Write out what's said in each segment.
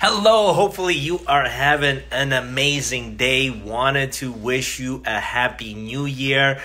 Hello, hopefully you are having an amazing day. Wanted to wish you a happy new year.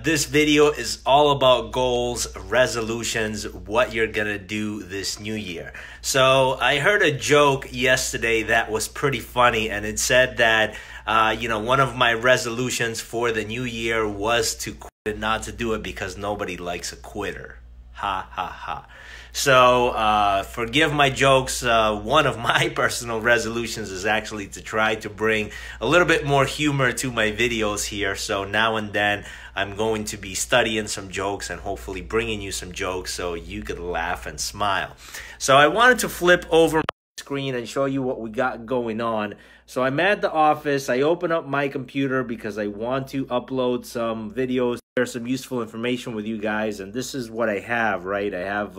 This video is all about goals, resolutions, what you're gonna do this new year. So I heard a joke yesterday that was pretty funny, and it said that one of my resolutions for the new year was to quit and not to do it because nobody likes a quitter. Ha ha ha. So forgive my jokes. One of my personal resolutions is actually to try to bring a little bit more humor to my videos here. So now and then I'm going to be studying some jokes and hopefully bringing you some jokes so you could laugh and smile. So I wanted to flip over my screen and show you what we got going on. So I'm at the office. I open up my computer because I want to upload some videos, share some useful information with you guys, and this is what I have, right? I have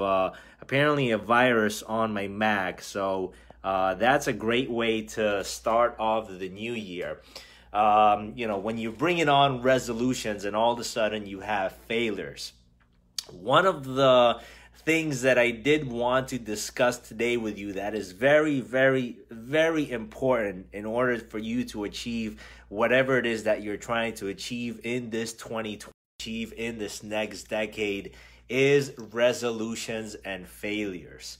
apparently a virus on my Mac, so that's a great way to start off the new year. When you're bringing on resolutions and all of a sudden you have failures. One of the things that I did want to discuss today with you that is very, very, very important in order for you to achieve whatever it is that you're trying to achieve in this 2020, achieve in this next decade, is resolutions and failures.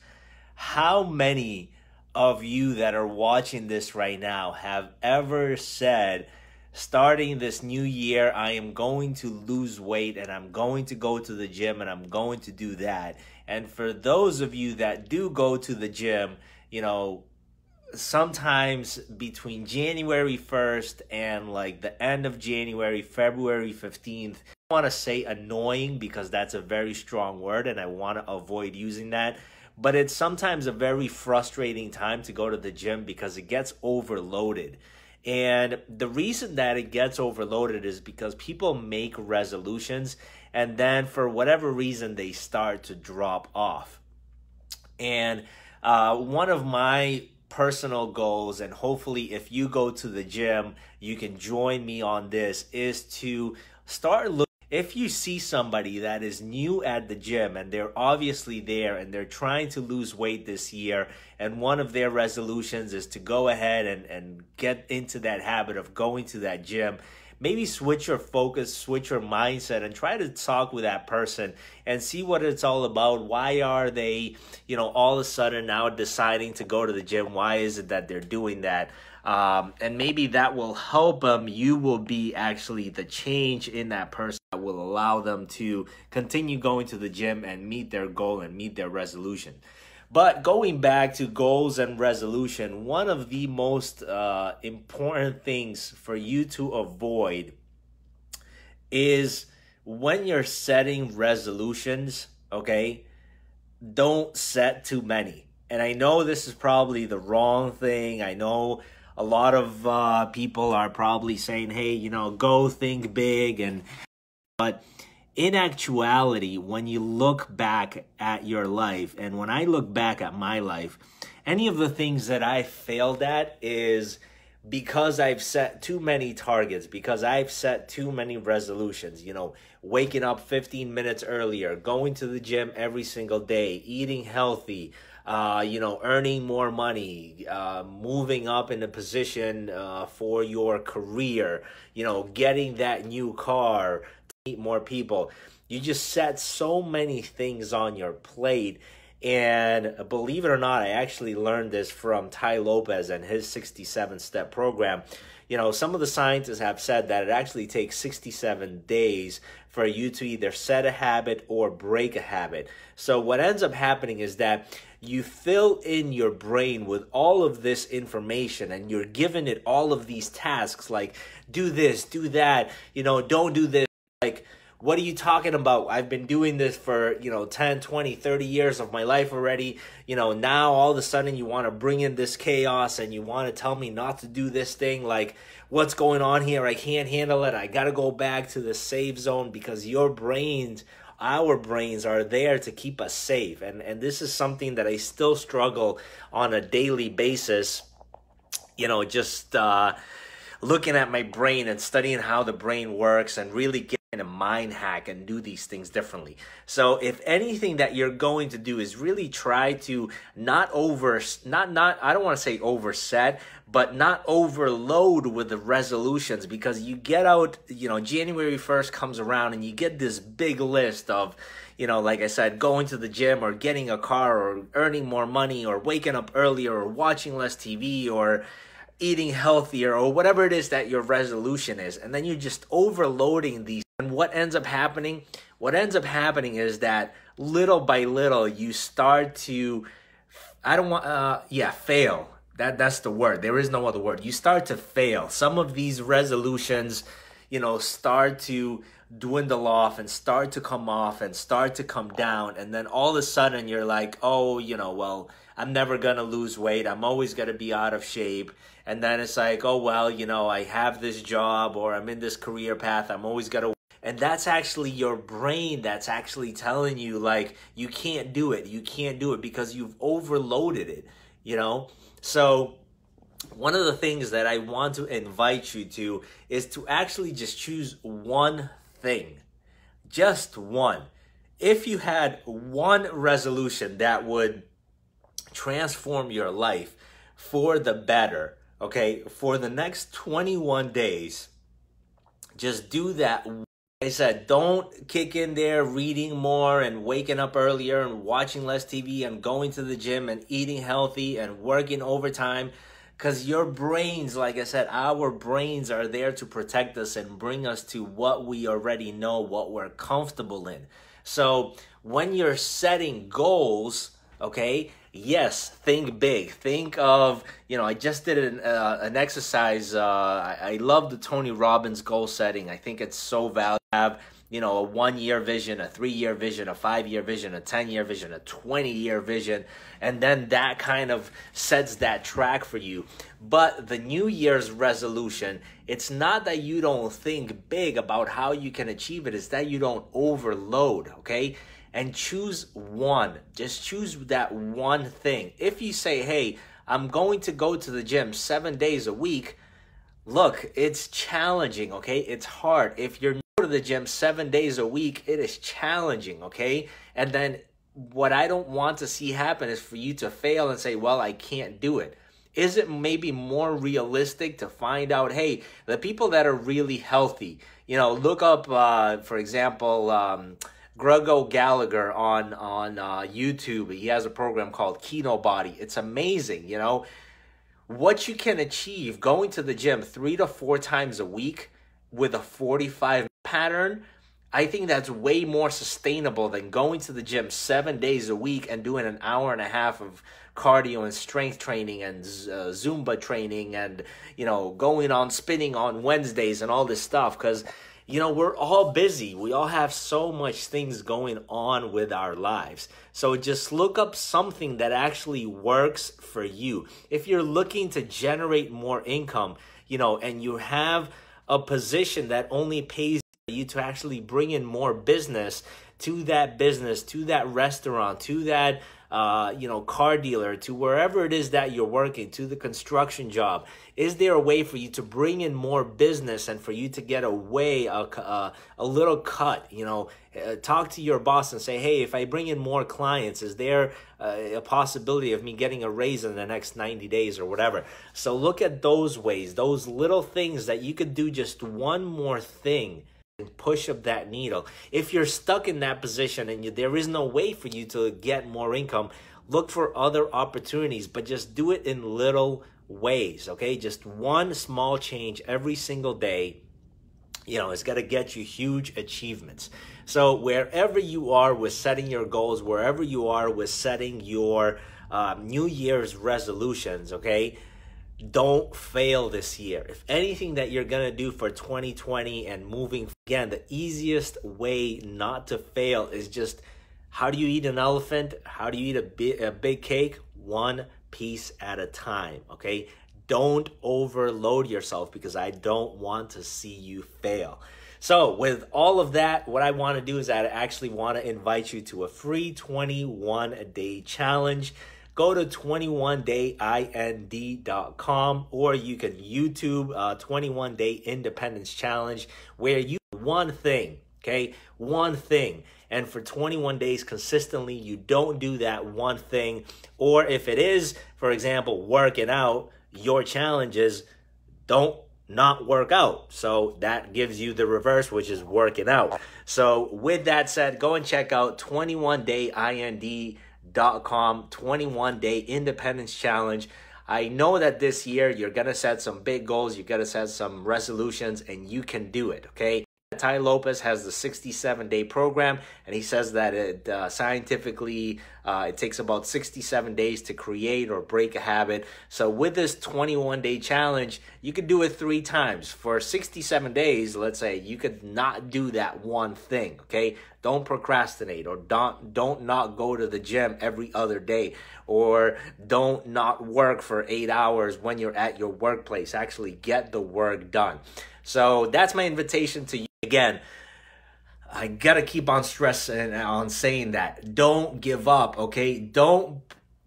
How many of you that are watching this right now have ever said, starting this new year, I am going to lose weight and I'm going to go to the gym and I'm going to do that? And for those of you that do go to the gym, sometimes between January 1st and like the end of January, February 15th, I want to say annoying because that's a very strong word and I want to avoid using that. But it's sometimes a very frustrating time to go to the gym because it gets overloaded. And the reason that it gets overloaded is because people make resolutions and then for whatever reason they start to drop off. And one of my personal goals, and hopefully if you go to the gym, you can join me on this, is to start looking. If you see somebody that is new at the gym and they're obviously there and they're trying to lose weight this year, and one of their resolutions is to go ahead and get into that habit of going to that gym, maybe switch your focus, switch your mindset, and try to talk with that person and see what it's all about. Why are they, all of a sudden now deciding to go to the gym? Why is it that they're doing that? And maybe that will help them. You will be actually the change in that person that will allow them to continue going to the gym and meet their goal and meet their resolution. But going back to goals and resolution, one of the most important things for you to avoid is when you're setting resolutions, okay, don't set too many. And I know this is probably the wrong thing. I know a lot of people are probably saying, hey, go think big. But in actuality, when you look back at your life, and when I look back at my life, any of the things that I failed at is because I've set too many targets, because I've set too many resolutions, waking up 15 minutes earlier, going to the gym every single day, eating healthy, earning more money, moving up in a position for your career, getting that new car, meet more people. You just set so many things on your plate. And believe it or not, I actually learned this from Tai Lopez and his 67-step program. Some of the scientists have said that it actually takes 67 days for you to either set a habit or break a habit. So what ends up happening is that you fill in your brain with all of this information and you're giving it all of these tasks like do this, do that, don't do this. Like, what are you talking about? I've been doing this for, 10, 20, 30 years of my life already. Now all of a sudden you want to bring in this chaos and you want to tell me not to do this thing. Like, what's going on here? I can't handle it. I got to go back to the safe zone because our brains are there to keep us safe. And this is something that I still struggle on a daily basis, just looking at my brain and studying how the brain works and really a mind hack and do these things differently. So if anything that you're going to do is really try to not I don't want to say overset, but not overload with the resolutions, because you get out, January 1st comes around and you get this big list of, like I said, going to the gym or getting a car or earning more money or waking up earlier or watching less TV or eating healthier or whatever it is that your resolution is. And then you're just overloading these. And what ends up happening? What ends up happening is that little by little you start to, fail. That's the word. There is no other word. You start to fail. Some of these resolutions, start to dwindle off and start to come off and start to come down. And then all of a sudden you're like, oh, well, I'm never going to lose weight. I'm always going to be out of shape. And then it's like, oh, well, I have this job or I'm in this career path. I'm always going to. And that's actually your brain that's actually telling you, like, you can't do it. You can't do it because you've overloaded it, So one of the things that I want to invite you to is to actually just choose one thing. Just one. If you had one resolution that would transform your life for the better, okay, for the next 21 days, just do that. Like I said, don't kick in there reading more and waking up earlier and watching less TV and going to the gym and eating healthy and working overtime, because your brains, like I said, our brains are there to protect us and bring us to what we already know, what we're comfortable in. So when you're setting goals, okay, yes, think big. Think of, I just did an exercise. I love the Tony Robbins goal setting. I think it's so valuable. Have, a 1-year vision, a 3-year vision, a 5-year vision, a 10-year vision, a 20-year vision. And then that kind of sets that track for you. But the New Year's resolution, it's not that you don't think big about how you can achieve it. It's that you don't overload, okay? And choose one. Just choose that one thing. If you say, hey, I'm going to go to the gym 7 days a week, look, it's challenging, okay? It's hard. If you're to the gym 7 days a week, it is challenging, okay? And then what I don't want to see happen is for you to fail and say, well, I can't do it. Is it maybe more realistic to find out, hey, the people that are really healthy, look up, for example, Grego Gallagher on YouTube. He has a program called Keto Body. It's amazing, what you can achieve going to the gym 3 to 4 times a week with a 45 pattern. I think that's way more sustainable than going to the gym 7 days a week and doing an hour and a half of cardio and strength training and Zumba training and, going on spinning on Wednesdays and all this stuff. Because, we're all busy. We all have so much things going on with our lives. So just look up something that actually works for you. If you're looking to generate more income, and you have a position that only pays you to actually bring in more business, to that restaurant, to that car dealer, to wherever it is that you're working, to the construction job. Is there a way for you to bring in more business and for you to get a little cut? Talk to your boss and say, hey, if I bring in more clients, is there a possibility of me getting a raise in the next 90 days or whatever? So look at those ways, those little things that you could do, just one more thing and push up that needle. If you're stuck in that position and there is no way for you to get more income, look for other opportunities, but just do it in little ways, okay? Just one small change every single day, it's got to get you huge achievements. So wherever you are with setting your goals, wherever you are with setting your New Year's resolutions, okay? Don't fail this year. If anything that you're going to do for 2020 and moving, again, the easiest way not to fail is just, how do you eat an elephant? How do you eat a big cake? One piece at a time, okay? Don't overload yourself, because I don't want to see you fail. So with all of that, what I want to do is I actually want to invite you to a free 21-day challenge. Go to 21dayind.com, or you can YouTube 21-Day Independence Challenge, where you do one thing okay? One thing. And for 21 days consistently, you don't do that one thing. Or if it is, for example, working out, your challenge is don't not work out. So that gives you the reverse, which is working out. So with that said, go and check out 21dayind.com, 21-day independence challenge. I know that this year you're going to set some big goals, you're going to set some resolutions, and you can do it, okay? Tai Lopez has the 67-day program, and he says that it scientifically, it takes about 67 days to create or break a habit. So with this 21-day challenge, you could do it 3 times. For 67 days, let's say, you could not do that one thing, okay? Don't procrastinate, or don't not go to the gym every other day, or don't not work for 8 hours when you're at your workplace. Actually get the work done. So that's my invitation to you. Again, I gotta keep on stressing on saying that. Don't give up, okay? Don't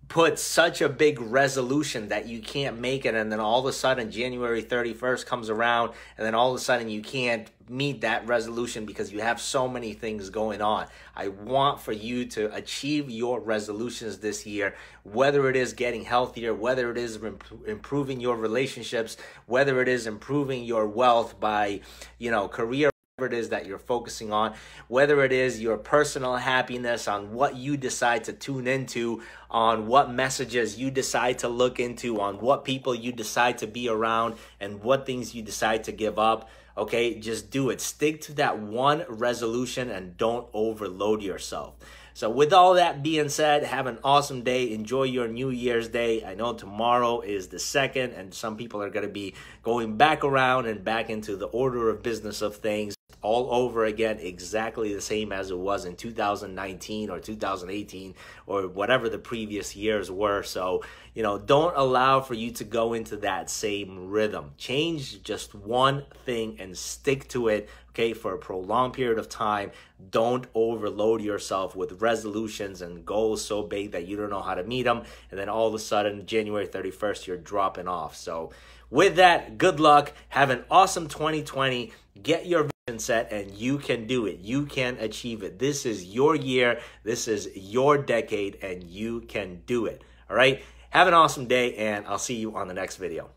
put such a big resolution that you can't make it, and then all of a sudden January 31st comes around, and then all of a sudden you can't meet that resolution because you have so many things going on. I want for you to achieve your resolutions this year, whether it is getting healthier, whether it is improving your relationships, whether it is improving your wealth by, career, whatever it is that you're focusing on, whether it is your personal happiness, on what you decide to tune into, on what messages you decide to look into, on what people you decide to be around, and what things you decide to give up. Okay, just do it. Stick to that one resolution and don't overload yourself. So with all that being said, have an awesome day. Enjoy your New Year's Day. I know tomorrow is the 2nd, and some people are going to be going back around and back into the order of business of things all over again, exactly the same as it was in 2019 or 2018 or whatever the previous years were. So, don't allow for you to go into that same rhythm. Change just one thing and stick to it, okay, for a prolonged period of time. Don't overload yourself with resolutions and goals so big that you don't know how to meet them, and then all of a sudden, January 31st, you're dropping off. So with that, good luck. Have an awesome 2020. Get your vision set, and you can do it. You can achieve it. This is your year. This is your decade, and you can do it. All right? Have an awesome day, and I'll see you on the next video.